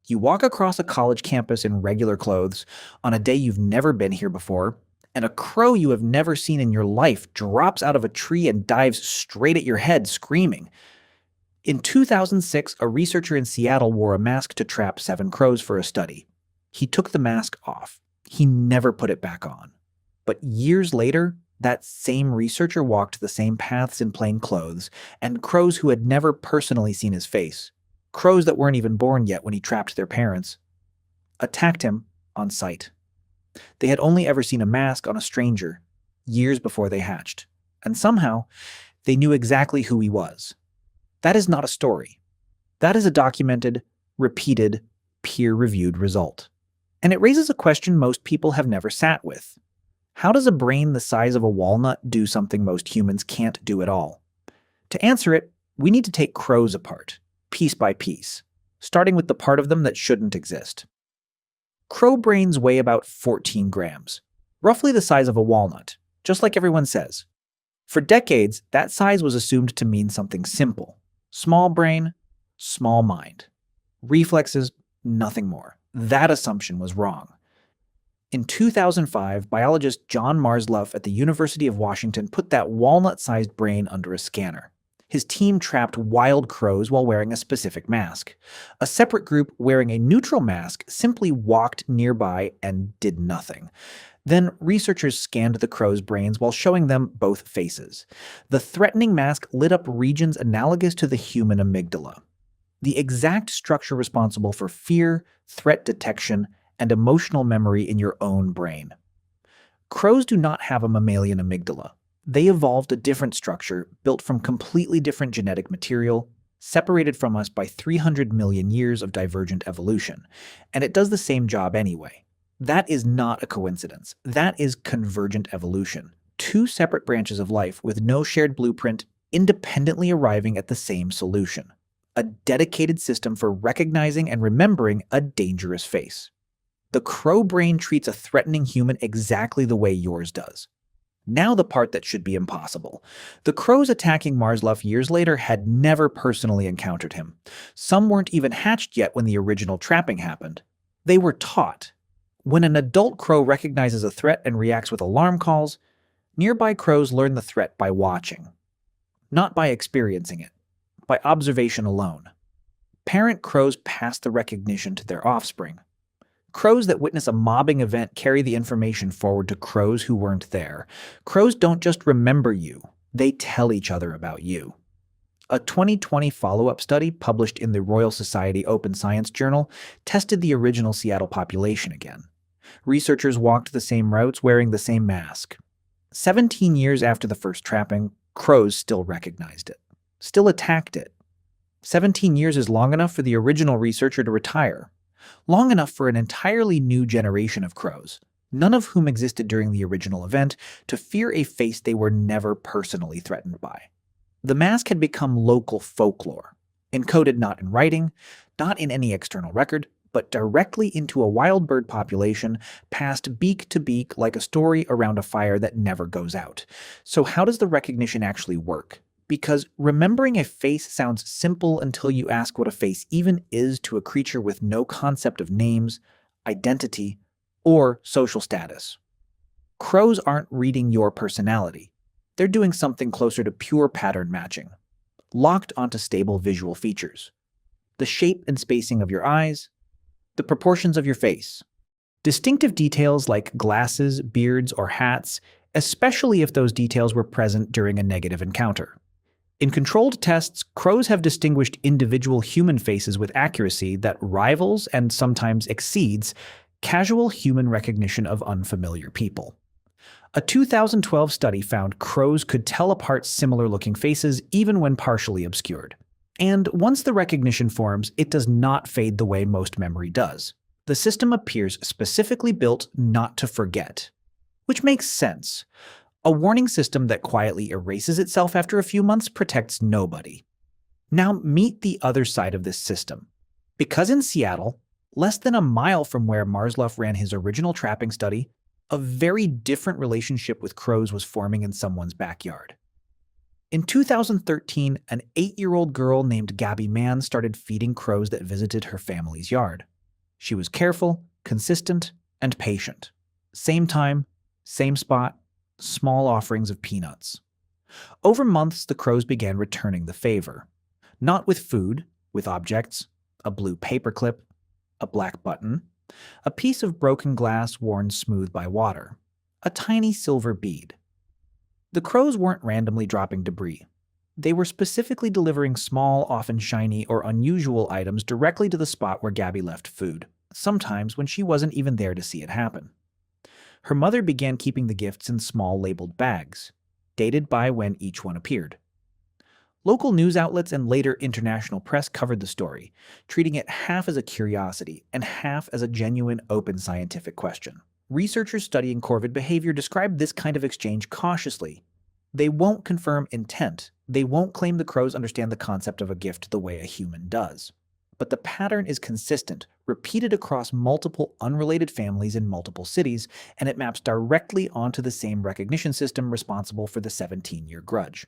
You walk across a college campus in regular clothes on a day you've never been here before, and a crow you have never seen in your life drops out of a tree and dives straight at your head, screaming. In 2006, a researcher in Seattle wore a mask to trap 7 crows for a study. He took the mask off. He never put it back on. But years later, that same researcher walked the same paths in plain clothes, and crows who had never personally seen his face, crows that weren't even born yet when he trapped their parents, attacked him on sight. They had only ever seen a mask on a stranger years before they hatched, and somehow they knew exactly who he was. That is not a story. That is a documented, repeated, peer-reviewed result. And it raises a question most people have never sat with. How does a brain the size of a walnut do something most humans can't do at all? To answer it, we need to take crows apart, piece by piece, starting with the part of them that shouldn't exist. Crow brains weigh about 14 grams, roughly the size of a walnut, just like everyone says. For decades, that size was assumed to mean something simple. Small brain, small mind. Reflexes, nothing more. That assumption was wrong. In 2005, biologist John Marsluff at the University of Washington put that walnut-sized brain under a scanner. His team trapped wild crows while wearing a specific mask. A separate group wearing a neutral mask simply walked nearby and did nothing. Then researchers scanned the crows' brains while showing them both faces. The threatening mask lit up regions analogous to the human amygdala, the exact structure responsible for fear, threat detection, and emotional memory in your own brain. Crows do not have a mammalian amygdala. They evolved a different structure built from completely different genetic material, separated from us by 300 million years of divergent evolution, and it does the same job anyway. That is not a coincidence. That is convergent evolution. 2 separate branches of life with no shared blueprint, independently arriving at the same solution. A dedicated system for recognizing and remembering a dangerous face. The crow brain treats a threatening human exactly the way yours does. Now the part that should be impossible. The crows attacking Marsluff years later had never personally encountered him. Some weren't even hatched yet when the original trapping happened. They were taught. When an adult crow recognizes a threat and reacts with alarm calls, nearby crows learn the threat by watching. Not by experiencing it, by observation alone. Parent crows pass the recognition to their offspring. Crows that witness a mobbing event carry the information forward to crows who weren't there. Crows don't just remember you, they tell each other about you. A 2020 follow-up study published in the Royal Society Open Science Journal tested the original Seattle population again. Researchers walked the same routes wearing the same mask. 17 years after the first trapping, crows still recognized it, still attacked it. 17 years is long enough for the original researcher to retire. Long enough for an entirely new generation of crows, none of whom existed during the original event, to fear a face they were never personally threatened by. The mask had become local folklore, encoded not in writing, not in any external record, but directly into a wild bird population, passed beak to beak like a story around a fire that never goes out. So how does the recognition actually work? Because remembering a face sounds simple until you ask what a face even is to a creature with no concept of names, identity, or social status. Crows aren't reading your personality. They're doing something closer to pure pattern matching, locked onto stable visual features. The shape and spacing of your eyes, the proportions of your face. Distinctive details like glasses, beards, or hats, especially if those details were present during a negative encounter. In controlled tests, crows have distinguished individual human faces with accuracy that rivals and sometimes exceeds casual human recognition of unfamiliar people. A 2012 study found crows could tell apart similar-looking faces even when partially obscured. And once the recognition forms, it does not fade the way most memory does. The system appears specifically built not to forget. Which makes sense. A warning system that quietly erases itself after a few months protects nobody. Now meet the other side of this system. Because in Seattle, less than a mile from where Marsluff ran his original trapping study, a very different relationship with crows was forming in someone's backyard. In 2013, an 8-year-old girl named Gabby Mann started feeding crows that visited her family's yard. She was careful, consistent, and patient. Same time, same spot, small offerings of peanuts. Over months, the crows began returning the favor. Not with food, with objects, a blue paperclip, a black button, a piece of broken glass worn smooth by water, a tiny silver bead. The crows weren't randomly dropping debris. They were specifically delivering small, often shiny or unusual items directly to the spot where Gabby left food, sometimes when she wasn't even there to see it happen. Her mother began keeping the gifts in small labeled bags, dated by when each one appeared. Local news outlets and later international press covered the story, treating it half as a curiosity and half as a genuine open scientific question. Researchers studying Corvid behavior describe this kind of exchange cautiously. They won't confirm intent. They won't claim the crows understand the concept of a gift the way a human does. But the pattern is consistent, repeated across multiple unrelated families in multiple cities, and it maps directly onto the same recognition system responsible for the 17-year grudge.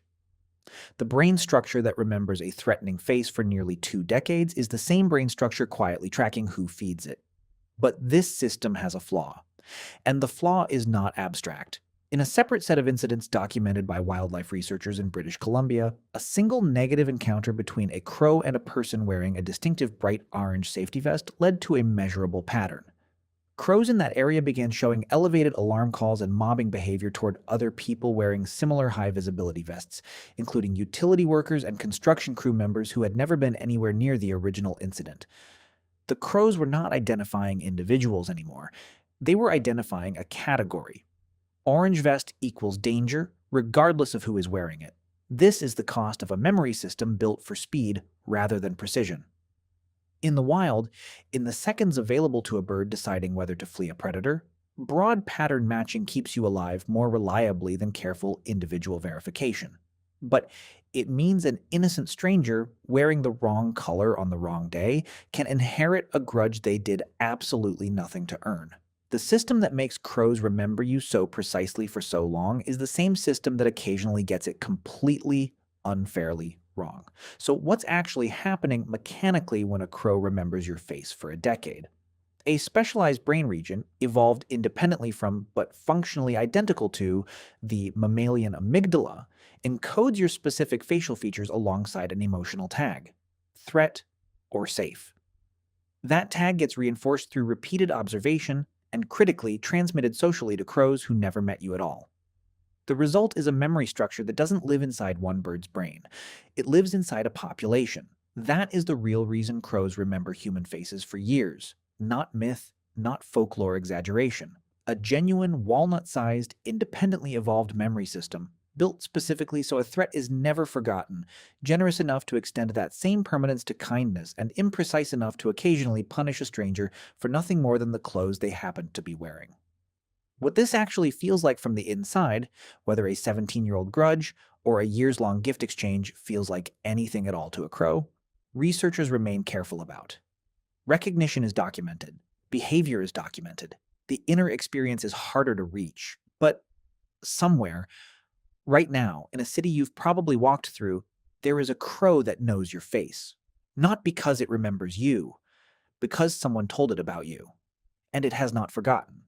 The brain structure that remembers a threatening face for nearly 2 decades is the same brain structure quietly tracking who feeds it. But this system has a flaw. And the flaw is not abstract. In a separate set of incidents documented by wildlife researchers in British Columbia, a single negative encounter between a crow and a person wearing a distinctive bright orange safety vest led to a measurable pattern. Crows in that area began showing elevated alarm calls and mobbing behavior toward other people wearing similar high-visibility vests, including utility workers and construction crew members who had never been anywhere near the original incident. The crows were not identifying individuals anymore. They were identifying a category. Orange vest equals danger, regardless of who is wearing it. This is the cost of a memory system built for speed rather than precision. In the wild, in the seconds available to a bird deciding whether to flee a predator, broad pattern matching keeps you alive more reliably than careful individual verification. But it means an innocent stranger wearing the wrong color on the wrong day can inherit a grudge they did absolutely nothing to earn. The system that makes crows remember you so precisely for so long is the same system that occasionally gets it completely, unfairly wrong. So what's actually happening mechanically when a crow remembers your face for a decade? A specialized brain region, evolved independently from but functionally identical to the mammalian amygdala, encodes your specific facial features alongside an emotional tag: threat or safe. That tag gets reinforced through repeated observation and critically transmitted socially to crows who never met you at all. The result is a memory structure that doesn't live inside one bird's brain. It lives inside a population. That is the real reason crows remember human faces for years. Not myth, not folklore exaggeration. A genuine walnut-sized, independently evolved memory system, built specifically so a threat is never forgotten, generous enough to extend that same permanence to kindness, and imprecise enough to occasionally punish a stranger for nothing more than the clothes they happened to be wearing. What this actually feels like from the inside, whether a 17-year-old grudge or a years-long gift exchange feels like anything at all to a crow, researchers remain careful about. Recognition is documented. Behavior is documented. The inner experience is harder to reach. But somewhere, right now, in a city you've probably walked through, there is a crow that knows your face. Not because it remembers you, because someone told it about you. And it has not forgotten.